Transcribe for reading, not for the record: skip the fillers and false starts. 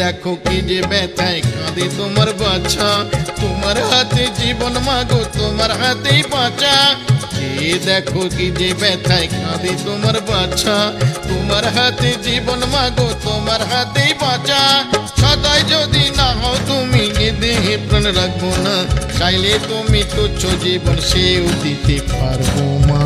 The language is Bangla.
দেখো কি যে ব্যথায় কাঁদে তোমার বাচ্চা, তোমার হাতে জীবন মাগো তোমার হাতেই বাঁচা। দেখো কি যে ব্যথায় কাঁদে তোমার বাচ্চা, তোমার হাতে জীবন মাগো তোমার হাতেই বাঁচা। সদাই যদি না হও তুমি এ দেহে প্রাণ রাখবো না, চাইলে তুমি তুচ্ছ জীবন সেও দিতে পারবো মা।